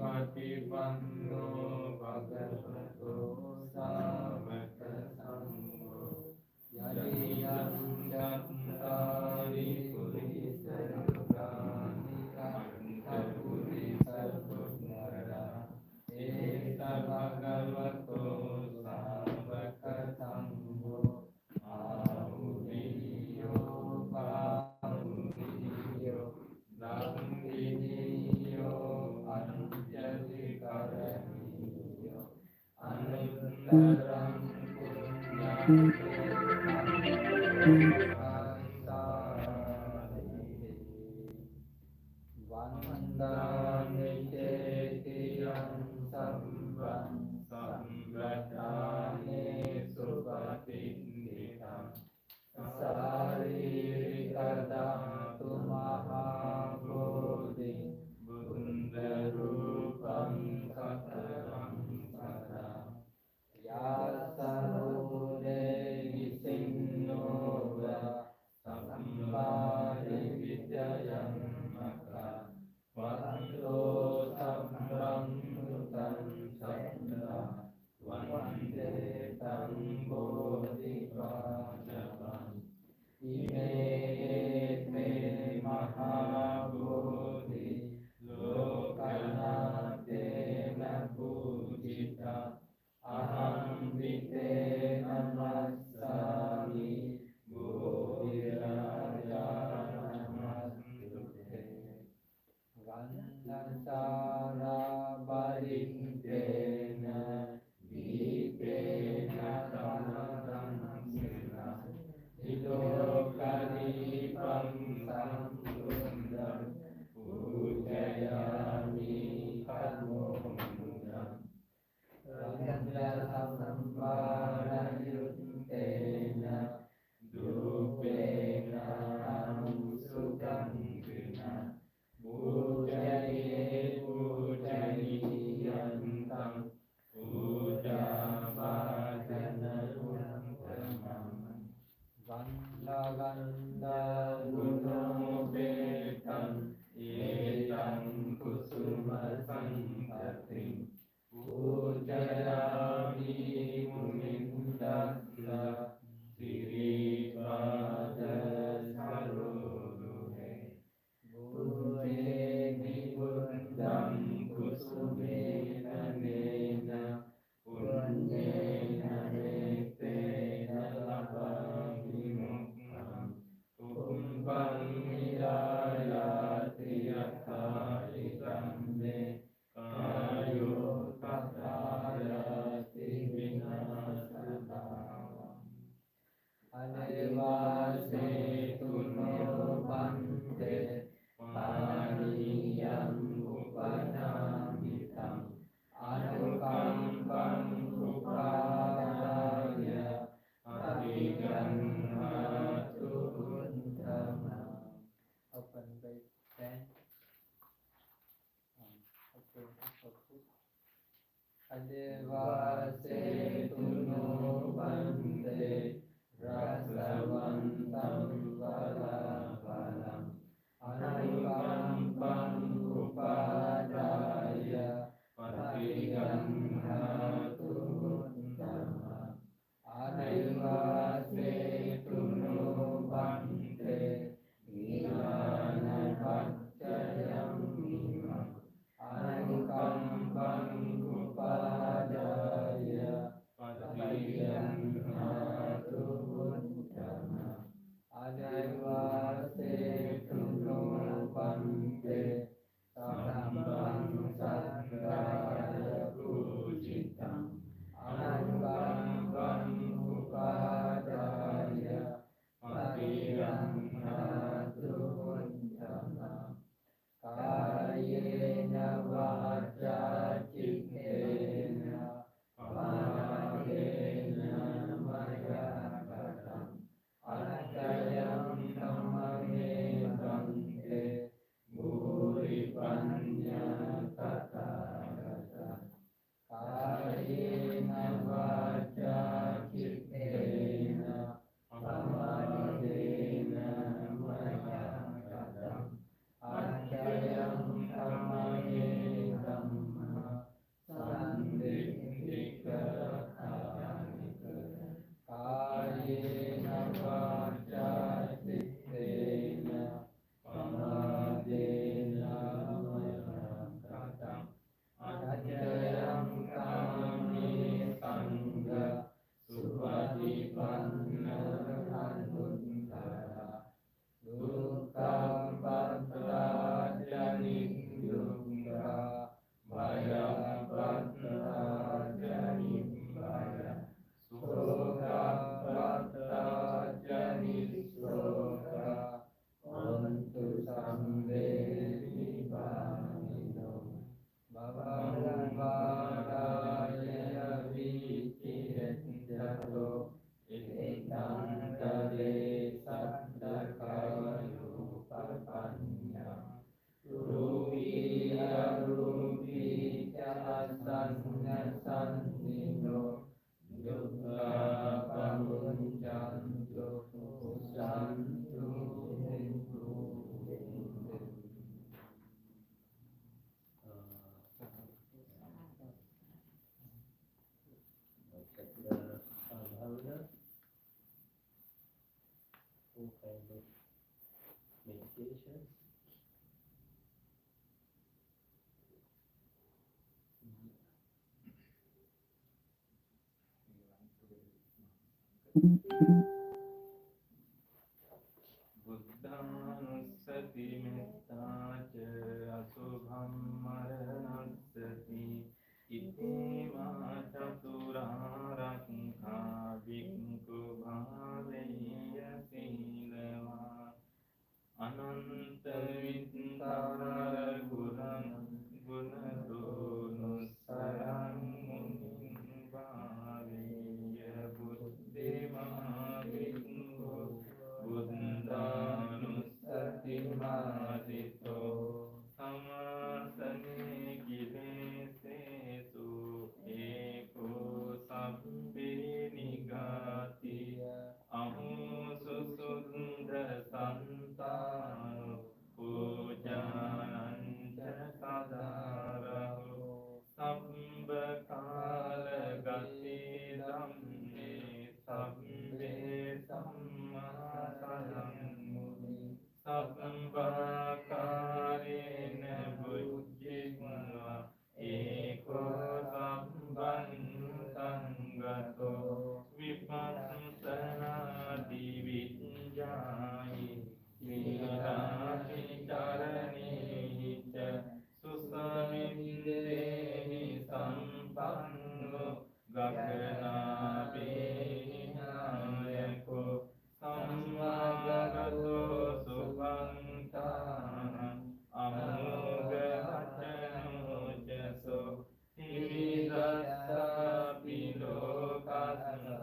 วัติปันโนภะคะวะโตสาวกสังโฆยะติยังจัตตาริปุริสยุกานิอัตถปุริสพุทธราเอตภะคะวะโตสาวกสังโฆอาหุริโยปาหุริโยดัมปินิโยอัญจลิกรณีโยอนุตตรังปุญญาเตตัมโมกัสสามิวันดามิเจติยังสัมปันสัมปทาเนสุปฏินิทังสารีริกธาตุมหาโพธิบุญเดรูปังสัตตังสัตตายาสโนเดหิสินโนวะสัมมาริวิจยังมะกะวันโตสัมรังมุตันสัตตาวันเตตังโพธิปัจจตังอิเมเมมหาโพธิโลกนาเตนะปูจิตาอหังวิเตนะมัสสามิบุริราจานะมัสสุเตวันนัสสาราบริงเตนะวิเตนะตัมตังสินะทิโลกานิปังสัมพุทธังปูชยามิธัมโมมุตังรัญญาสัมปารยุตเตนะดูเปนะอนุสุขังกินะปูชเยปูชนียันตังปูชาปาจนะวุฒมังวันดาวันดาบุโนเบตังเอตังกุสุมสังฆติปูชยามิมุนินตัสสะสิริปาจสโรตุเตบุเรมิบุญดังกุสุเมนะเนนะปุญเยนะเมเตนะละภังวิมุตตังปุมปังนิรายาติยัตถาอิตัมเมกายโยปัฏฐายาติวินาศนาอเนวาเสตุโนปันเตปานิยังอุปนามิตังอนุกัมปังอุปาทายะปฏิกันหาตุพุทธัง Open by 10 Open for food อเดวาเสตุโนปันเตรัสวันตังวะลาภาลังอนุกัมปังอุปาทายะปฏิกันหาตุพุทธังอเดวาเสตุโนปันเตนิลานะปัจจยังมิมังอนุกัมปังอุปาทายะปฏิกันหาตุพุทธังอเดวาเสตุโนปันเตสัมปังสัตตายะปูจิตังอนุกัมปังอุปาทายะปฏิกันหาตุพุทธังกายเยนะวาจาจิตเตนะปาเทนะมายากตังอัตตยังธัมมังเอตังเตบุริปัญญาตถาคตกายเยนะวาจาจิตเตนะปาเทนะมายากตังอัตตยังธัมมังเอตัมม private meditations. Buddhanussati mettaca asubham maranassati iti ma caturarakkha bhikkhu bhaveya silava ananta vittara gunadonussarang munin bhaveya buddhima bhikkhu buddhanussati madito samasane kilesesu eko sabbe nigatiya ahususuddha santano pujananca sadaraho sabbakala gati dhamme sabbe sammasadamuni sabbhakarena bujjitva eko sabbang sangato vipassana divinjai sirapi caranehi ca susamiddehi sampanno gagana vinayako sammagato subhantana amogavacano jaso tividassa pilokassa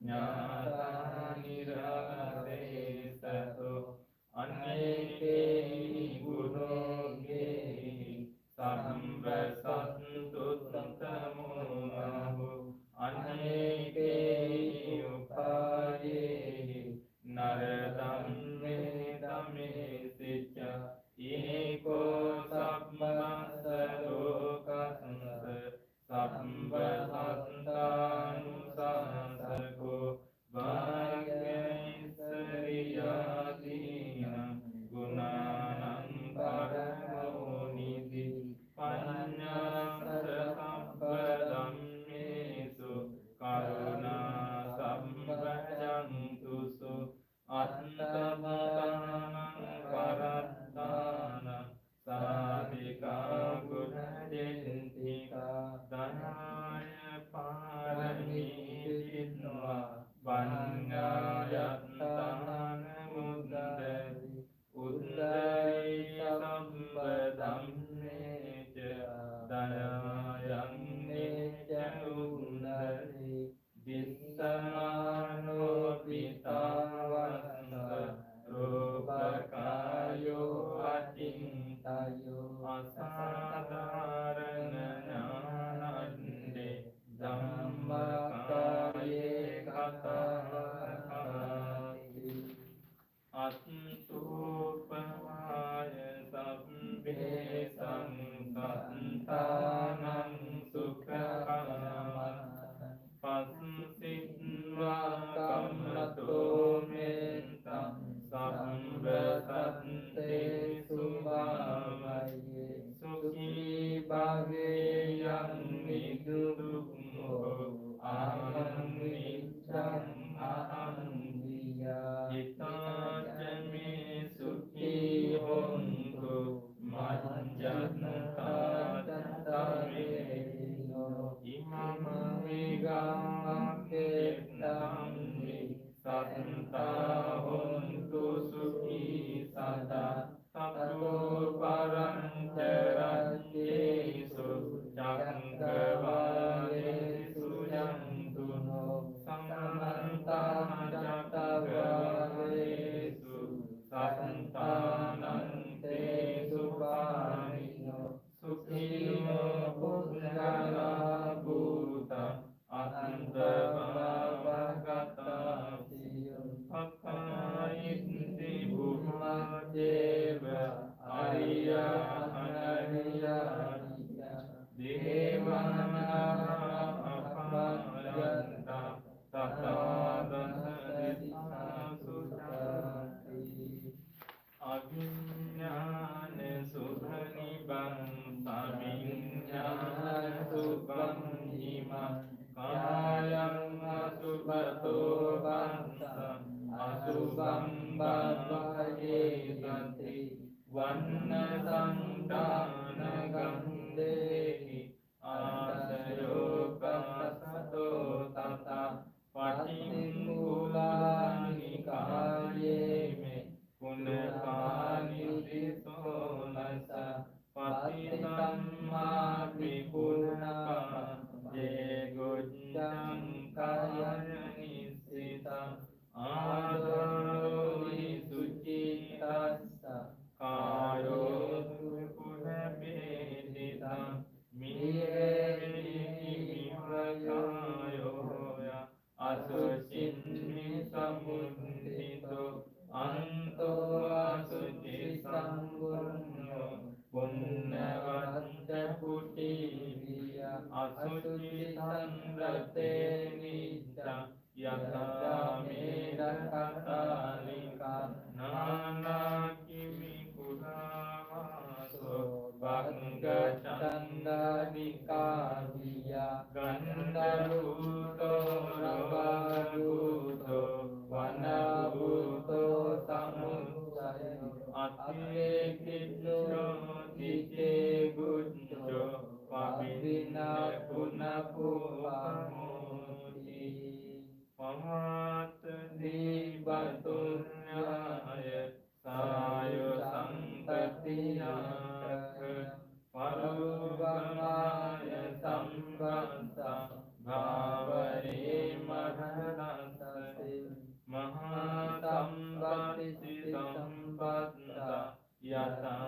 nyatani rasesato aneke gunoge samba santuttamo ahu aneke upaye naradamme dame sicca eko sammassa lokasassa samba santanusasako Bhagyaisariyadinam gunanam paramodhi panyasa sabbadammesu karuna sambhajantusu attantanam parattanam sadhika gunajentika dhanaya paramiditva Vannāyattana muddari uddari sabbadammeca dayayanneca uddari dissamano pitavassa rupakayo acintayo asadharana ñānande dhammakaye katavati attupamaya sabbe santanang sukhakamata passiddva kammato mentam sabba sante subhavaye sukhi bhaveyan nidukho aham niccam aham diya itacame sukhi hontu majjanta cattaveno imam vigam kettamni satta hontu sukhi sada tato parancaraccesu cakkavalesu jantuno samanta cakkavalesu santanante supamino sukhino puggala bhuta antavavagata siyum pakkayitti bhumajeva ariya anariya devana apayanta tata dasa disa sutta Subang Bhavayeti Vanna Santana Gandehi Asayoga Sato Tata Patikulani Kaye Me Punapani Visolasa Patitamma Vipunapa Je Gujjang Kaya Nisitam Adori Sucitassa Kayo Punapeditam Mireni Vimakayo Asucinni Samundito Anto Asuci Sambunyo Punnavatta Putiviya Asuci Sanrate Nita Yata Meda Katalika Nana Kimi Kuravaso Bhagga Chandadika Viya Gandaruto Rabaruto Vanabuto Samusayo Atekityo Tike Gujjo Pabina Punapupamoti Pamat di Batunyaya Sayo Sangkatiyaka Parubamaya Sambasa Bhavare Mahadasase Mahasambati Sambatta Yata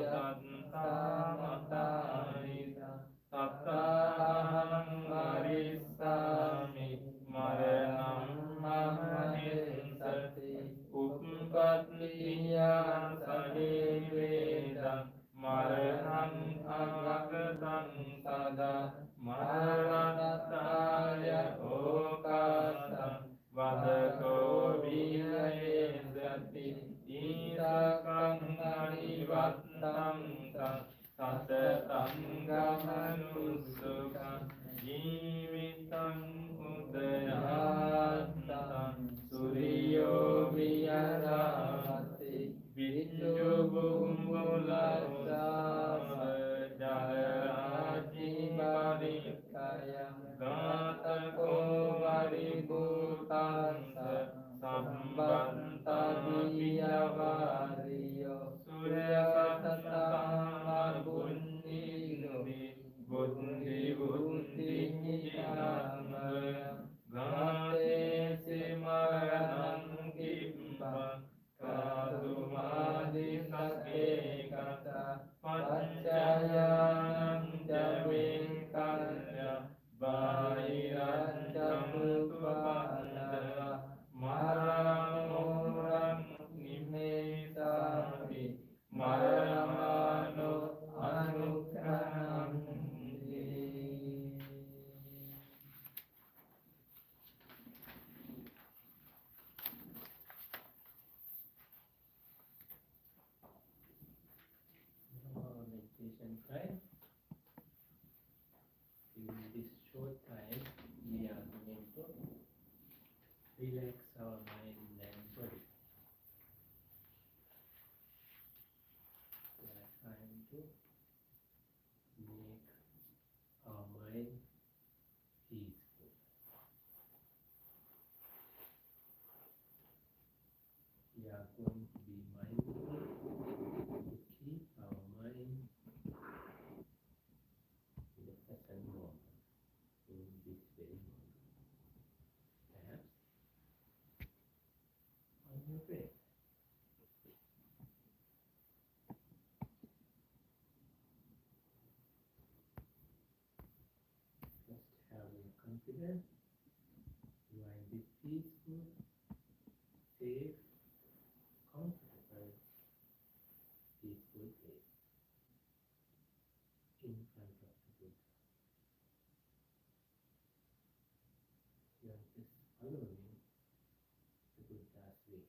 Yanta Matarita Tataham Marissami Maranam Mahadesati Uppattiya Sadeveda Maranam Agatan Sada Marattaya Okasa Vadako Vihayesati Isakang Anivattam Sasatam Gamanusuka Jivitang Udayantam Suriyo Viharavati Vidyo Bumbulasa Jalaraji Parikaya Gatako Varibhutasa Sambanta Vijavariyo Surya Satama Gundido Gundi Gundi Hinamaya Gate Simaranam Kimba Kadumadi Sake Kata Pacayanam Jabe Kalya Bahiran Jatupandava Maramurang Nimesami Maramano Anukranamdi. Meditation time. In this short time, we are going to relax our mind and body. We are trying to make our mind peaceful. We are going to be mindful to keep our mind in the present moment, in this very moment. Perhaps on your breath. Just have your confidence. You are in this peaceful, safe, comfortable, peaceful place in front of the Buddha. You are just following the Buddha's way.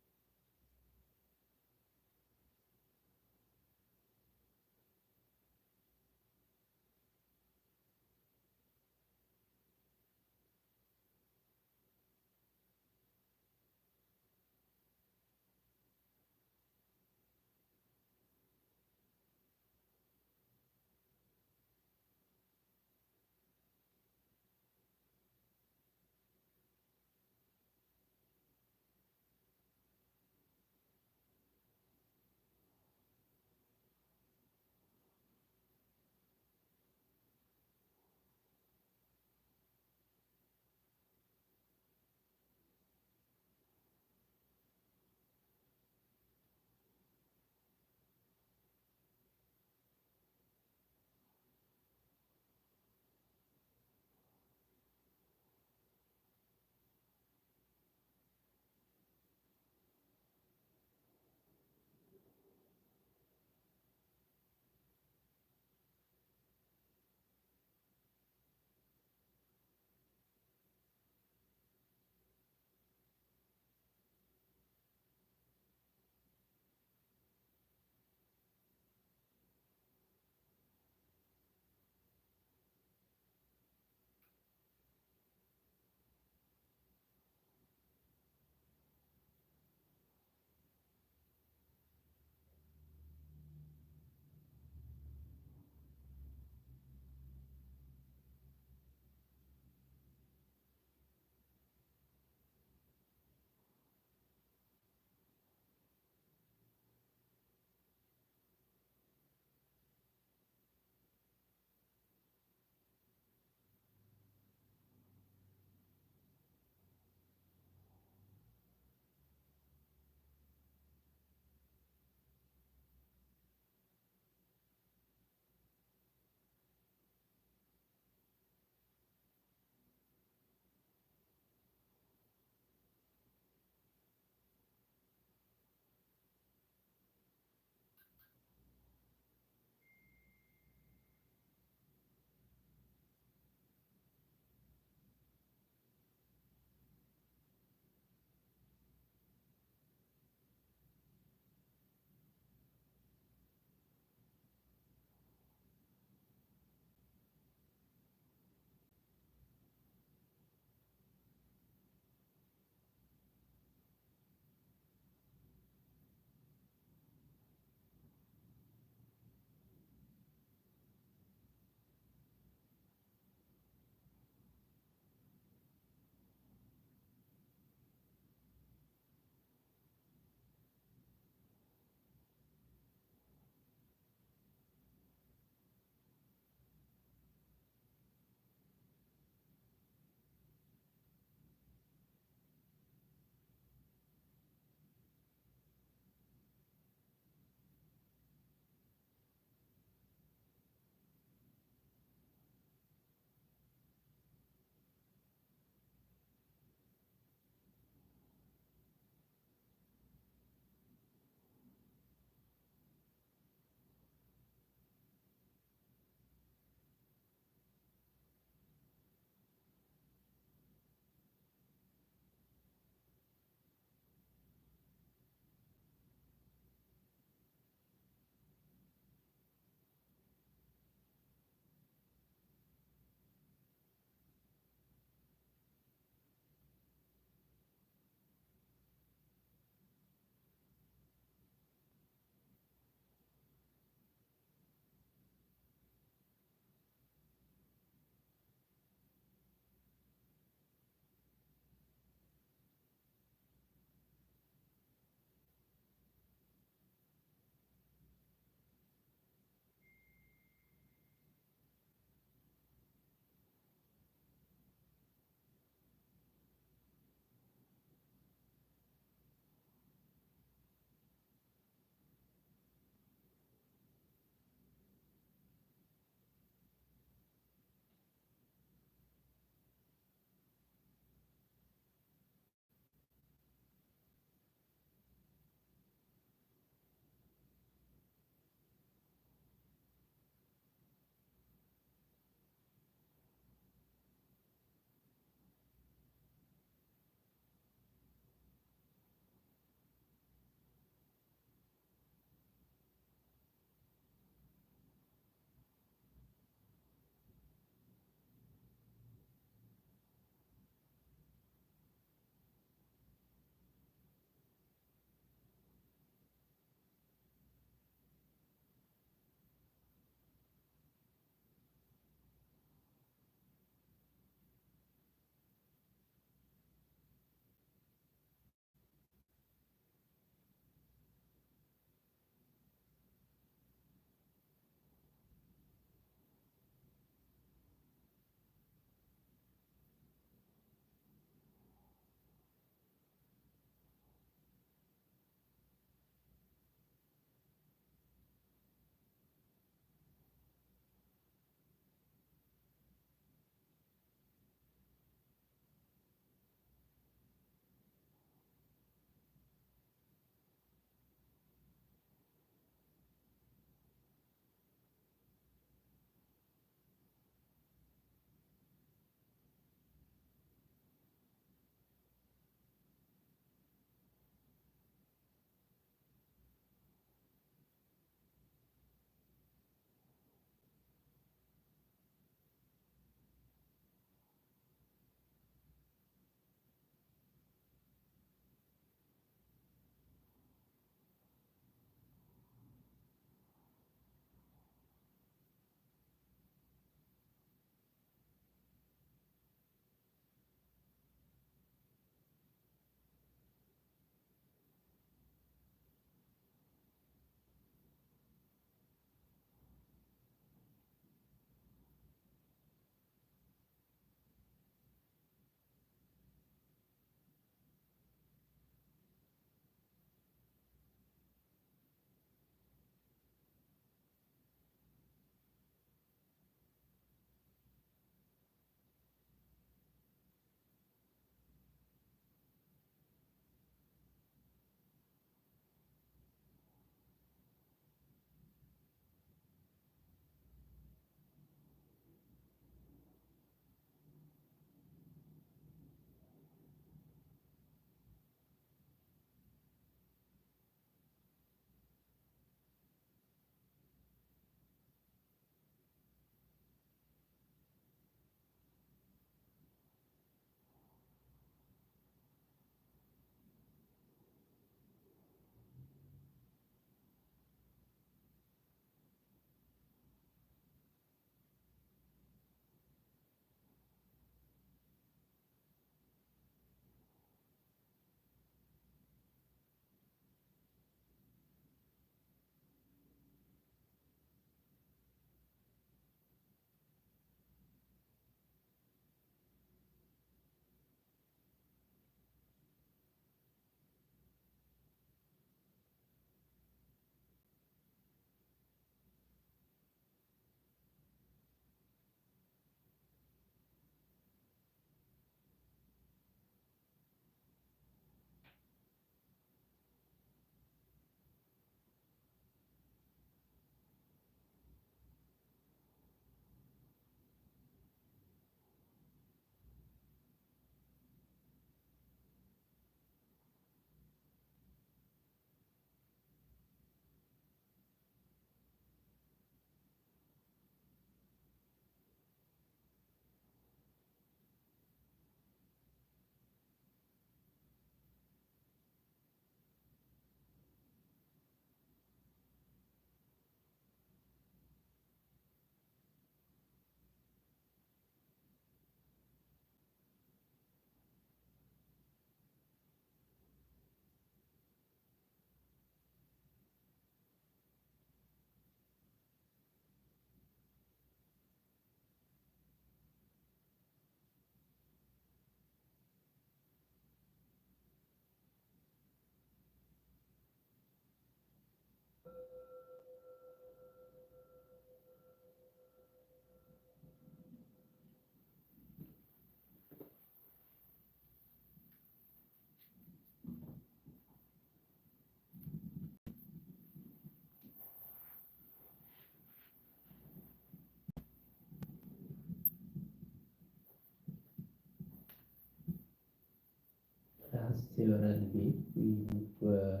last several weeks, we were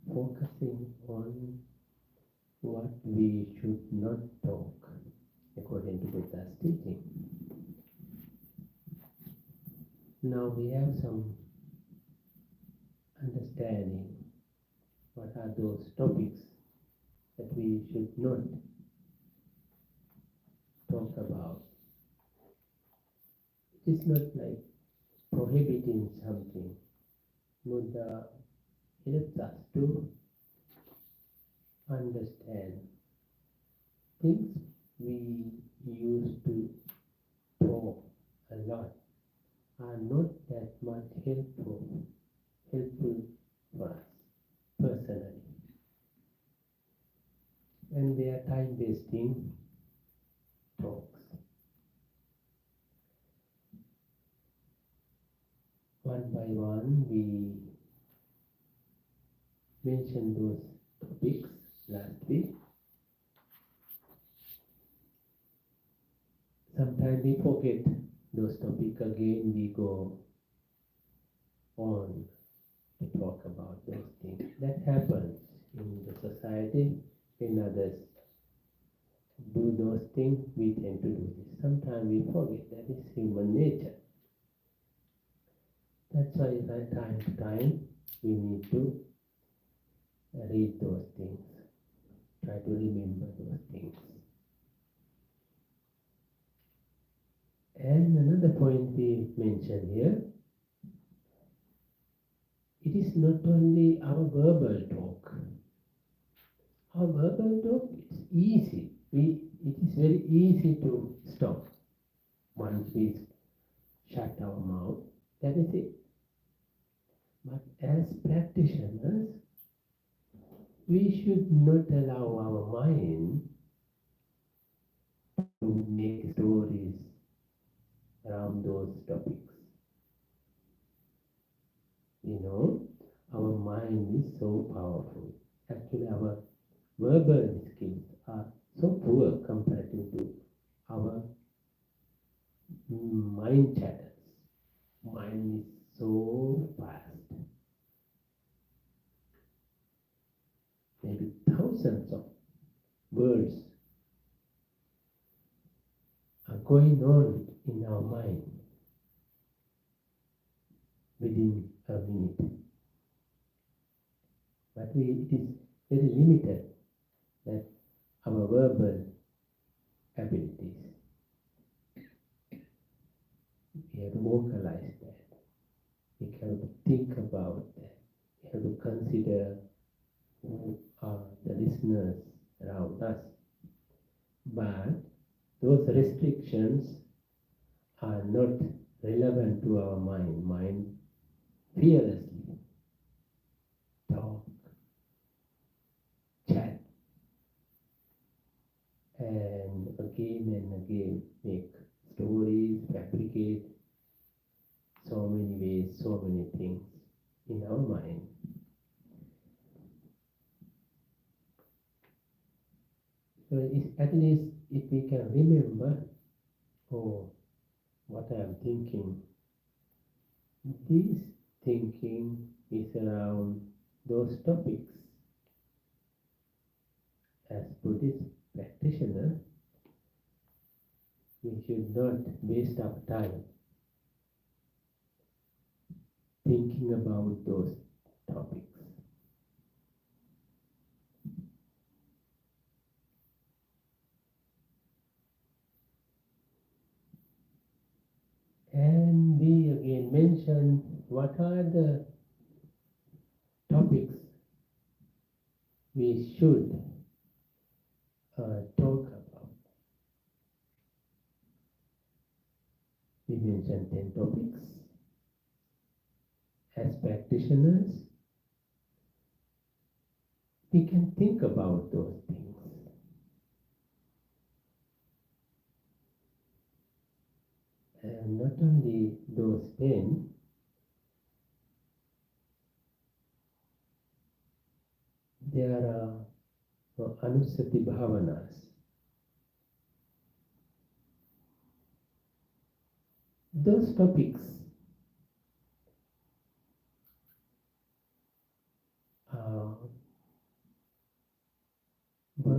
focusing on what we should not talk according to Buddha's teaching. Now we have some understanding what are those topics that we should not talk about. It is not like prohibiting something. Buddha helps us to understand things we used to talk a lot are not that much helpful for us personally. And they are time-wasting talks. One by one, we mentioned those topics last week. Sometimes we forget those topics again, we go on to talk about those things. That happens in the society when others do those things, we tend to do this. Sometimes we forget, that is human nature. That's why time to time we need to read those things, try to remember those things. And another point we mentioned here, it is not only our verbal talk. Our verbal talk is easy. It is very easy to stop. Once we shut our mouth, that is it. But as practitioners, we should not allow our mind to make stories around those topics. You know, our mind is so powerful. Actually, our verbal skills are so poor comparative to our mind chatters. Mind is so fast. Maybe thousands of words are going on in our mind within a minute. But it is very limited, that our verbal abilities. We have to vocalize that. We have to think about that. We have to consider who are the listeners around us. But those restrictions are not relevant to our mind. Mind fearlessly talk, chat, and again make stories, fabricate so many ways, so many things in our mind. So at least if we can remember, what I am thinking, this thinking is around those topics. As Buddhist practitioners, we should not waste our time thinking about those topics. And we again mention what are the topics we should talk about. We mentioned 10 topics. As practitioners, we can think about those things. And not only those 10, there are anusati bhavanas. Those topics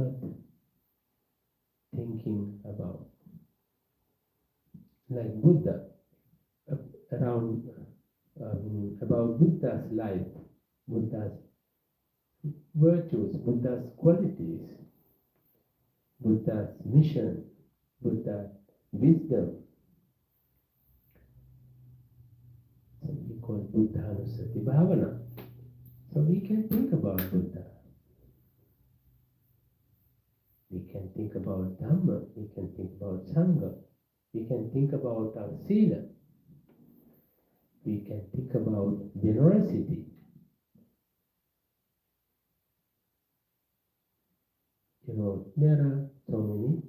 start thinking about, like Buddha, around about Buddha's life, Buddha's virtues, Buddha's qualities, Buddha's mission, Buddha's wisdom. So we call Buddha Anusati Bhavana. So we can think about Buddha. We can think about Dhamma, we can think about Sangha, we can think about our Sila, we can think about generosity. You know, there are so many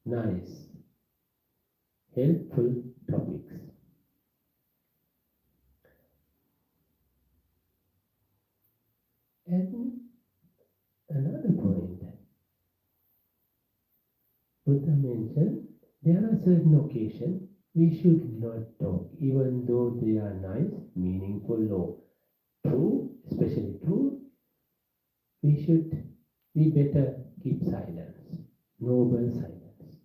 nice, helpful topics. And another point, Buddha mentioned, there are certain occasions we should not talk, even though they are nice, meaningful, or true, especially true. We better keep silence, noble silence.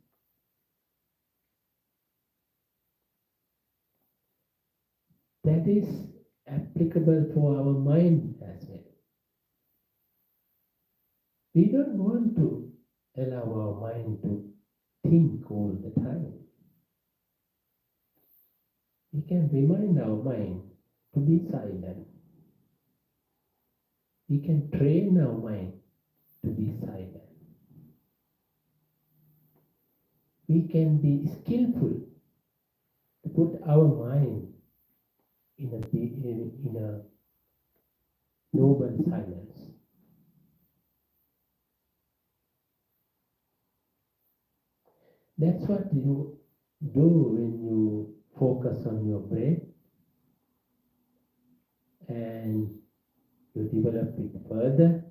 That is applicable for our mind as well. We don't want to allow our mind to think all the time. We can remind our mind to be silent. We can train our mind to be silent. We can be skillful to put our mind in a noble silence. That's what you do when you focus on your breath and you develop it further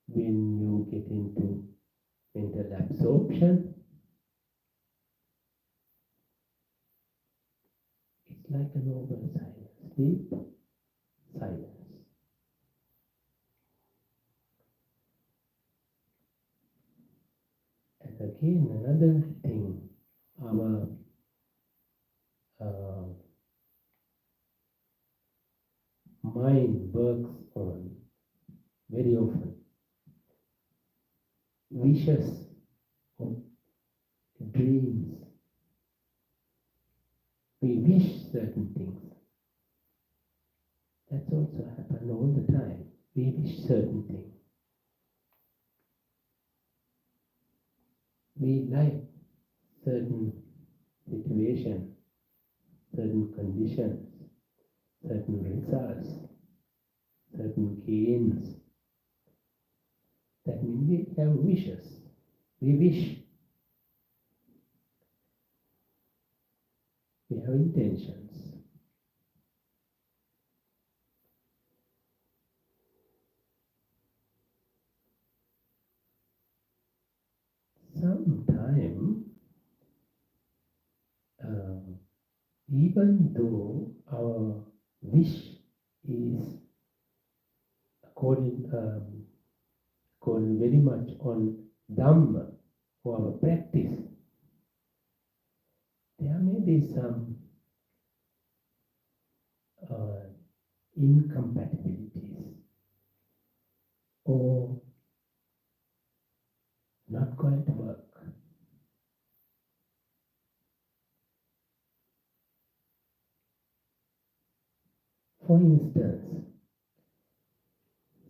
when you get into mental absorption. It's like a noble silence, deep silence. And again, another thing, our mind works on very often wishes or dreams. We wish certain things. That's also happened all the time. We wish certain things. We like certain situations, certain conditions, certain results, certain gains. That means we have wishes. We wish. We have intentions. Sometimes, even though our wish is according very much on Dhamma, for our practice, there may be some incompatibilities or not going to work. For instance,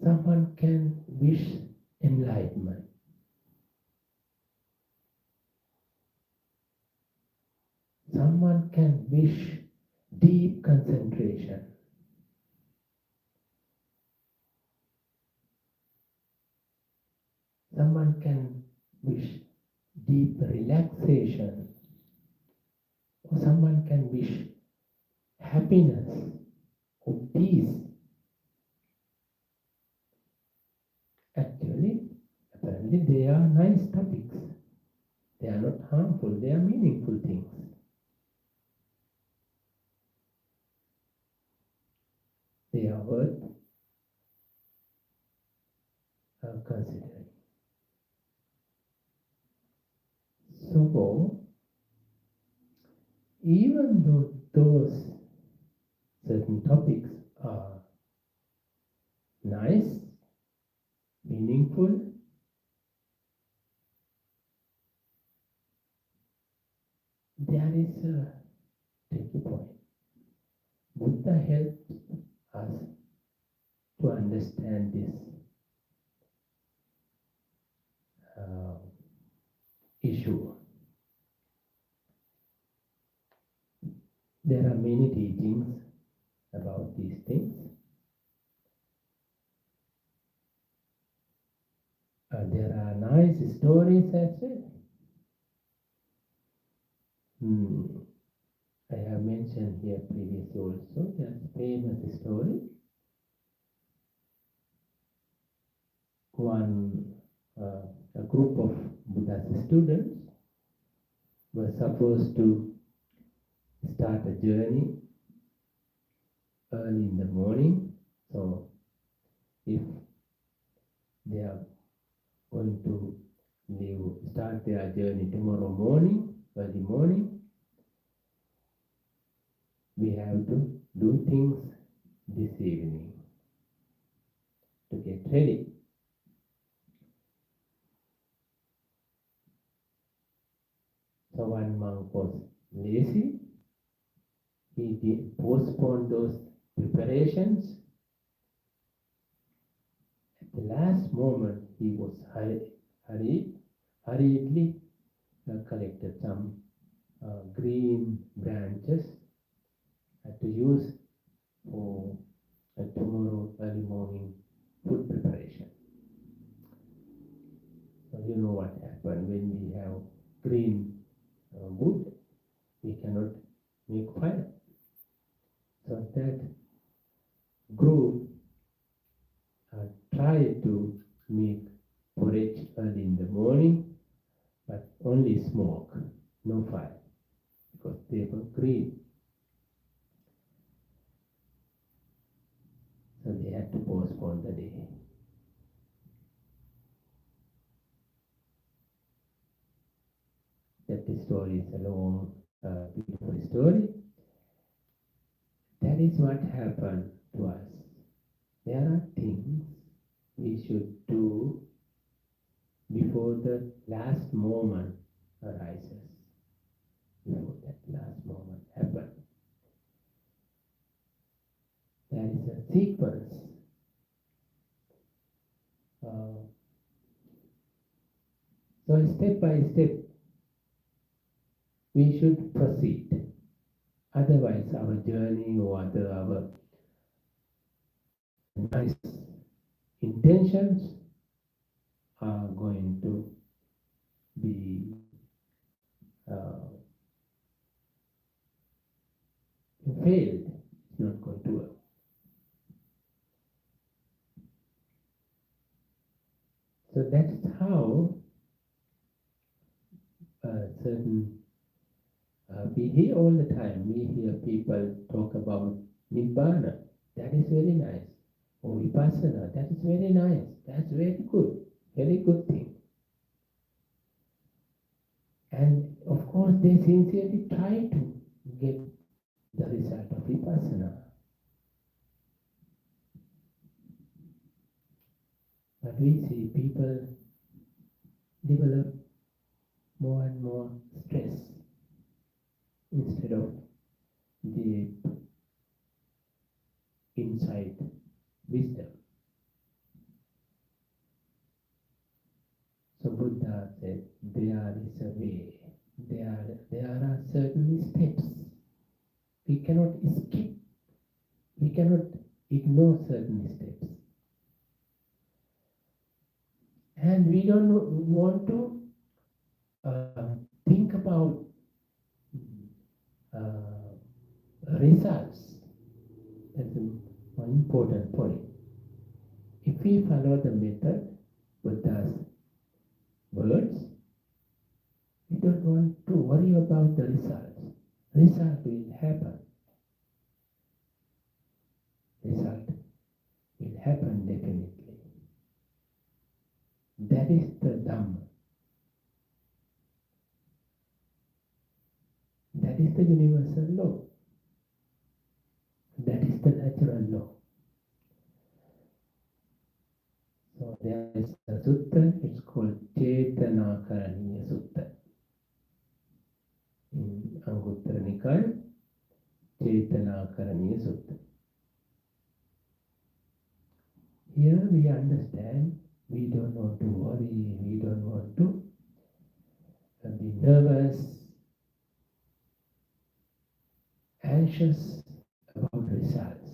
someone can wish enlightenment. Someone can wish deep concentration. Someone can wish deep relaxation. Or someone can wish happiness or peace. Actually, apparently they are nice topics. They are not harmful, they are meaningful things. They are worth considering. So, even though those certain topics are nice, meaningful, there is a tricky point. Buddha helps us to understand this issue. There are many teachings about these things. There are nice stories as well. I have mentioned here previously also, there's a famous story. A group of Buddha's students were supposed to start a journey early in the morning. So if they are going to start their journey tomorrow morning, early morning, we have to do things this evening to get ready. So one monk was lazy. He postponed those preparations. At the last moment, he was hurriedly collected some green branches to use for tomorrow early morning food preparation. So you know what happened when we have green wood, we cannot make fire. So that group tried to make porridge early in the morning, but only smoke, no fire, because they were green. So they had to postpone the day. That story is a long, beautiful story. That is what happened to us. There are things we should do before the last moment arises, before that last moment happens. There is a sequence. So step by step, we should proceed. Otherwise, our journey or our nice intentions are going to be failed. It's not going to work. So that's how certain we hear all the time. We hear people talk about Nibbana. That is very nice. Or Vipassana. That is very nice. That's very good. Very good thing. And of course, they sincerely try to get the result of Vipassana. But we see people develop more and more stress instead of the insight, wisdom. So Buddha said, there is a way. There are certain steps. We cannot skip. We cannot ignore certain steps. And we don't want to think about results. That's an important point. If we follow the method, Buddha's words, we don't want to worry about the results. Result will happen. Result will happen definitely. is the Dhamma. That is the universal law. That is the natural law. So there is a sutta, it's called Chetana Karaniya Sutta. In Anguttara Nikaya, Chetana Karaniya Sutta. Here we understand we don't want to worry, we don't want to be nervous, anxious about results.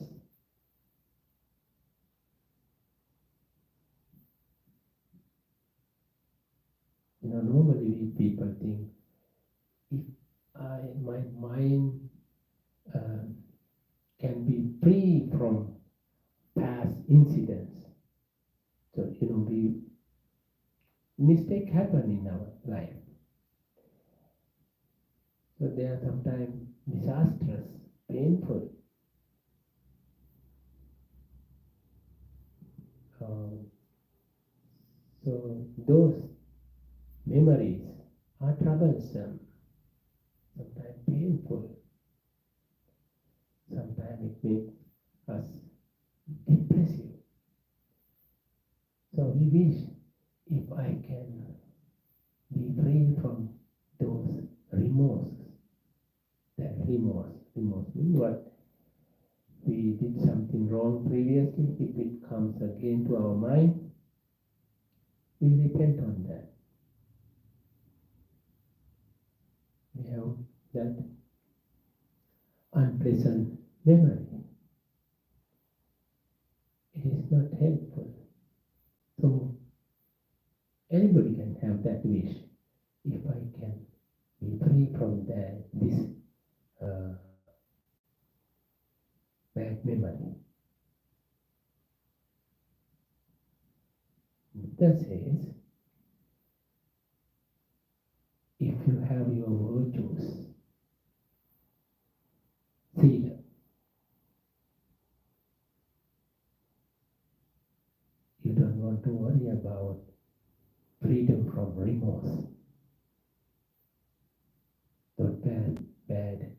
Normally people think, if my mind can be free from past incidents. So, mistake happen in our life. So they are sometimes disastrous, painful. So those memories are troublesome, sometimes painful, sometimes it makes us depressive. So we wish, if I can be free from those remorse. That remorse means what? We did something wrong previously, if it comes again to our mind, we repent on that. We have that unpleasant memory. It is not helpful. So anybody can have that wish. If I can be free from this bad memory. Buddha says, if you have your virtues, sila, you don't want to worry about freedom from remorse. Those bad,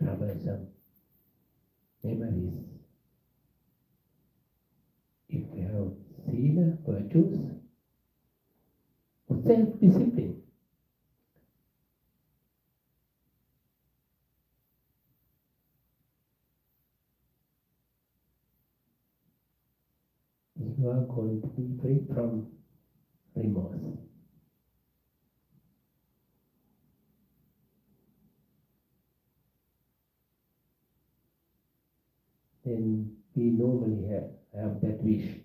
troublesome memories. If you have sila, virtues, or self-discipline, you are going to be free from remorse. Then we normally have that wish.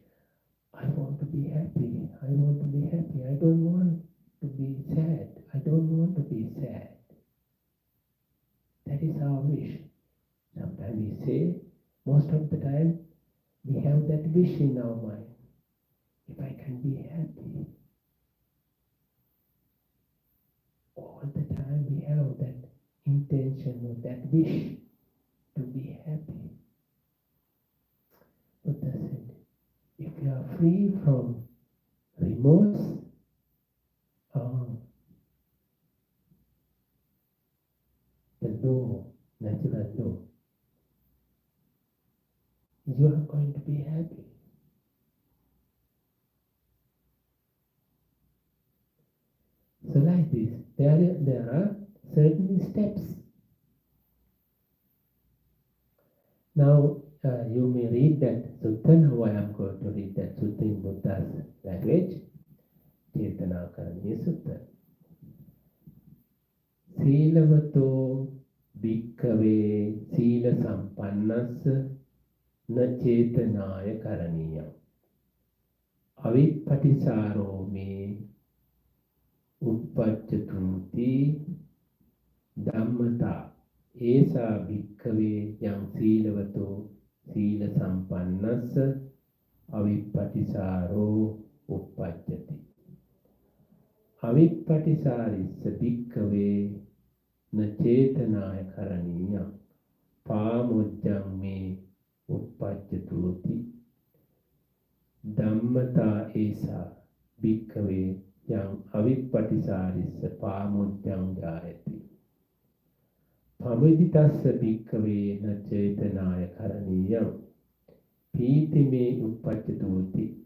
I want to be happy. I want to be happy. I don't want to be sad. I don't want to be sad. That is our wish. Sometimes we say, most of the time, we have that wish in our mind. If I can be happy. All the time we have that intention or that wish to be happy. Buddha said, if you are free from remorse, the law, natural law, you are going to be happy. So like this, there are certain steps. Now you may read that sutta. Now I am going to read that sutta in Buddha's language. Chetana Karaniya Sutta. Sīlavato bhikkhave sīla sampannassa na chetanaya karaniyam. Avippatisaro me uppajjatuti dhammata esa bhikkhave yang sīlavato sīla sampannassa avippatisaro uppajjati. Avippatisarissa bhikkhave na chetanaya karaniyam pāmojjang me uppajjatuti Dhammata esa bhikkhave yang avippatisarissa pamudjang jayati. Pamuditassa bhikkhave na cetanaya karaniyam pītime uppajjatoti.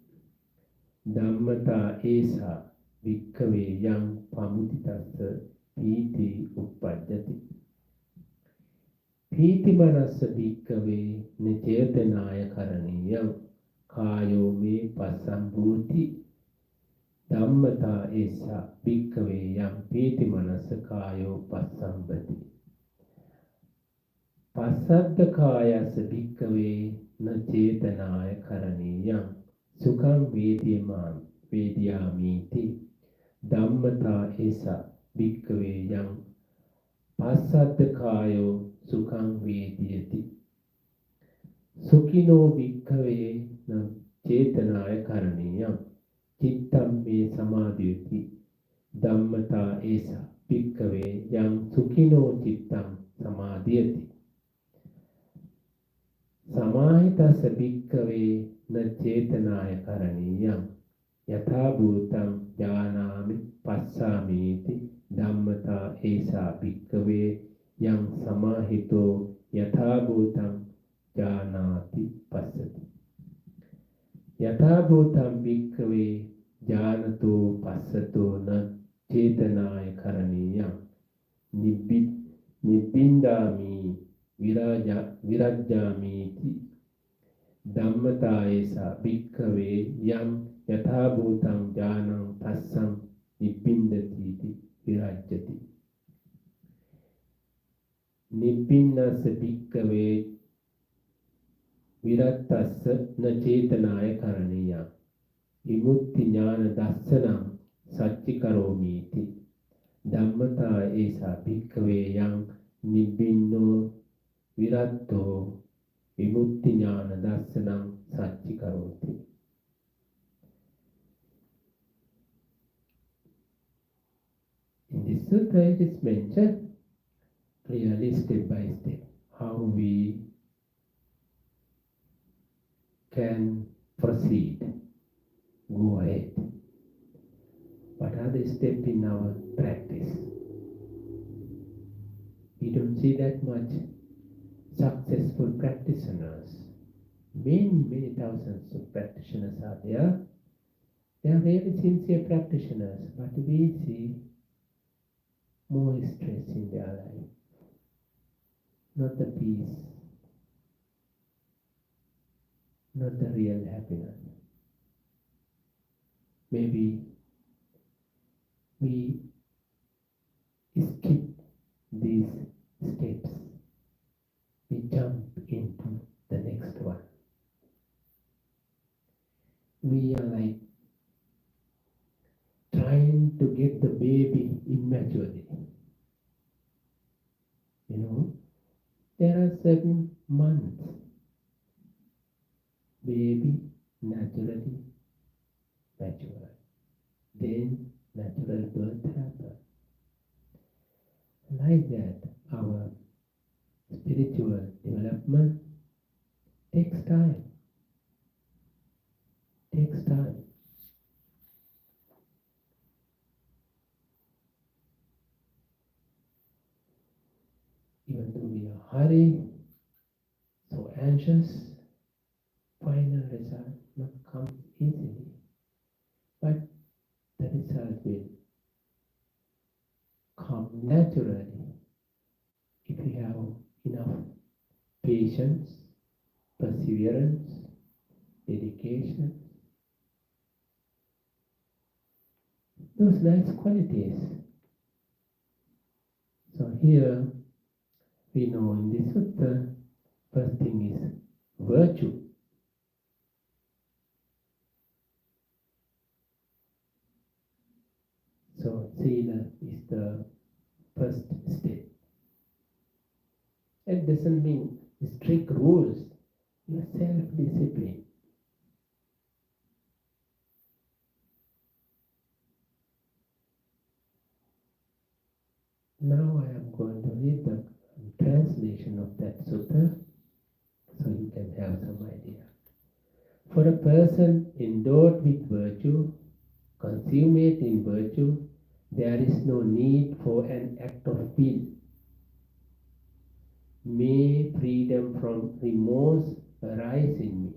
Dhammata esa bhikkhave yang pamuditassa pīti uppajjati. Pītimanassa bhikkhave na cetanaya karaniyam kāyo me pasambhuti. Dhammata esa bhikkhave yang pītimanassa kāyo pasambhati. Passaddha kāyassa bhikkhave na cetanaya karaniyam sukham vediyamiti. Dhammata esa bhikkhave yang passaddha kāyo sukham vediyati. Sukhino bhikkhave na cetanaya karaniyam cittam me samadhyati. Dhammata esa bhikkhave yang sukhino cittam samadhyati. Samahitassa bhikkhave na cetanaya karaniyam yatha bhutam jnanami passamiti. Dhammata esa bhikkhave yang samahito yatha bhutam jnanati passati. Yatha bhutam bhikkhave janato passato na cetanaya karaniyam nibbindami virajjamiti. Dhammata esa bhikkhave yang yatha bhutam jnanam passam nibbindati virajjati. Nibbinnassa bhikkhave virattassa na cetanaya karaniyam vimutti jnana dassanam satchikaromiti. Dhammata esa bhikkhave yang nibbinno viratto vimutti jnana dassanam satchikaroti. In this sutta it is mentioned clearly step by step how we can proceed, go ahead. What are the steps in our practice? We don't see that much successful practitioners. Many thousands of practitioners are there. They are very sincere practitioners, but we see more stress in their life, not the peace, not the real happiness. Maybe we skip these steps, we jump into the next one. We are like trying to get the baby immaturely. There are certain months baby naturally mature, then natural birth happens. Like that, our spiritual development takes time. Even though we are hurried, so anxious, final result not come easily. But the result will come naturally if you have enough patience, perseverance, dedication. Those nice qualities. So here we know in this sutta, first thing is virtue. So sila is the first step. It doesn't mean strict rules, you are self-discipline. Now I am going to read the translation of that sutta so you can have some idea. For a person endowed with virtue, consummate in virtue, there is no need for an act of will. May freedom from remorse arise in me.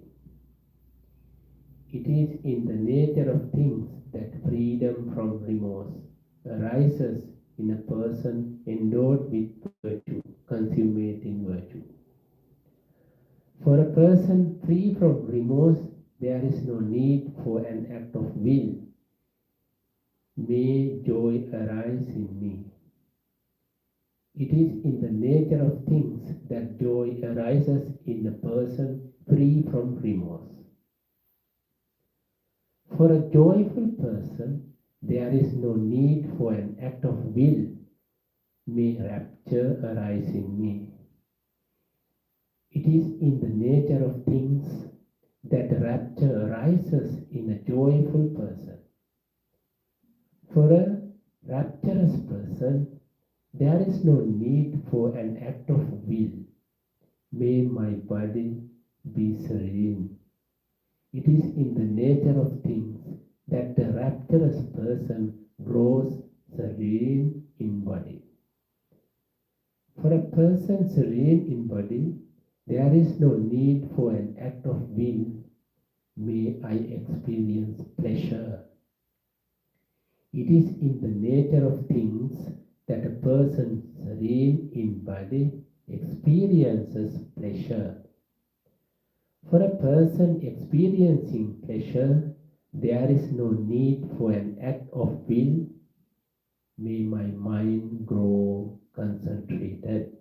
It is in the nature of things that freedom from remorse arises in a person endowed with virtue, consummate in virtue. For a person free from remorse, there is no need for an act of will. May joy arise in me. It is in the nature of things that joy arises in a person free from remorse. For a joyful person, there is no need for an act of will. May rapture arise in me. It is in the nature of things that rapture arises in a joyful person. For a rapturous person, there is no need for an act of will. May my body be serene. It is in the nature of things that the rapturous person grows serene in body. For a person serene in body, there is no need for an act of will. May I experience pleasure. It is in the nature of things that a person serene in body experiences pleasure. For a person experiencing pleasure, there is no need for an act of will. May my mind grow concentrated.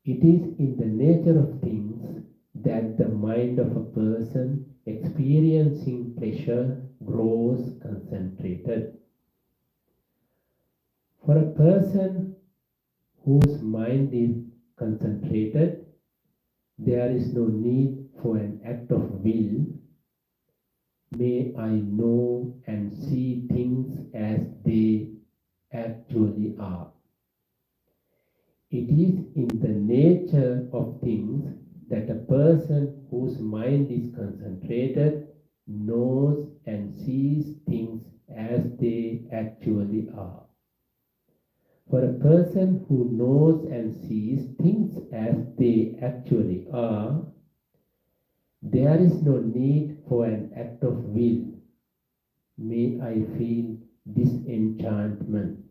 It is in the nature of things that the mind of a person experiencing pleasure grows concentrated. For a person whose mind is concentrated, there is no need for an act of will. May I know and see things as they actually are. It is in the nature of things that a person whose mind is concentrated knows and sees things as they actually are. For a person who knows and sees things as they actually are, there is no need for an act of will. May I feel disenchantment.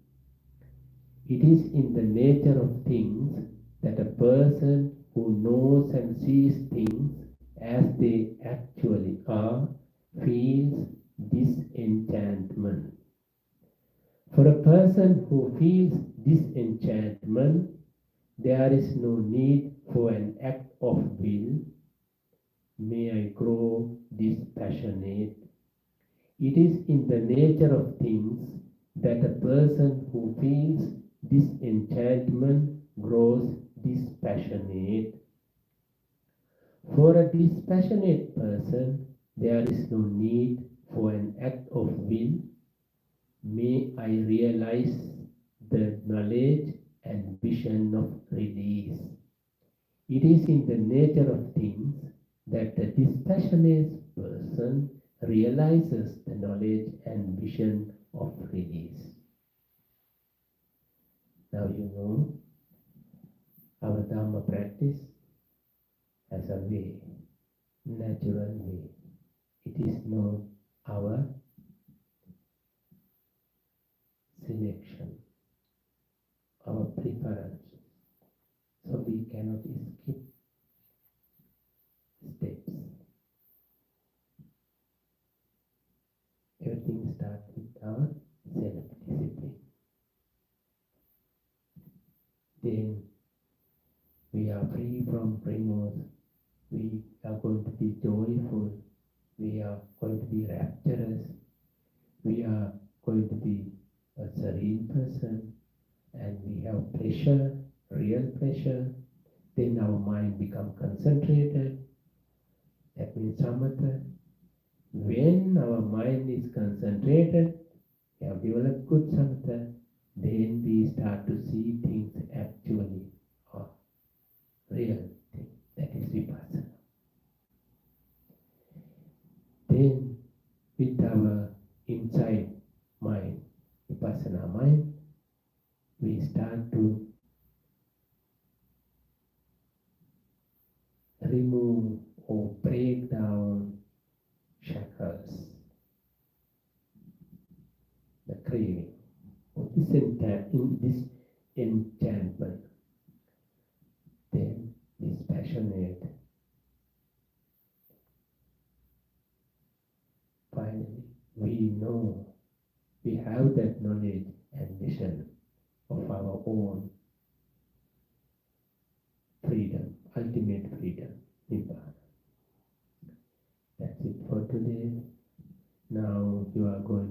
It is in the nature of things that a person who knows and sees things as they actually are feels disenchantment. For a person who feels disenchantment, there is no need for an act of will. May I grow dispassionate. It is in the nature of things that a person who feels disenchantment grows dispassionate. For a dispassionate person, there is no need for an act of will. May I realize the knowledge and vision of release. It is in the nature of things that the dispassionate person realizes the knowledge and vision of release. Now you know our Dhamma practice as a way, natural way. It is not our selection, our preference. So we cannot skip steps. Everything starts with our self-discipline. Then we are free from remorse. We are going to be joyful. We are going to be rapturous. We are going to be a serene person. And we have pleasure, real pleasure. Then our mind becomes concentrated. That means samatha. When our mind is concentrated, we have developed good samatha, then we start to see things actually are real thing. That is vipassana. remove or break down shackles, the craving. This enchantment, then this passionate, finally we know, we have that knowledge and vision of our own freedom, ultimate freedom, Nibbana. That's it for today. Now you are going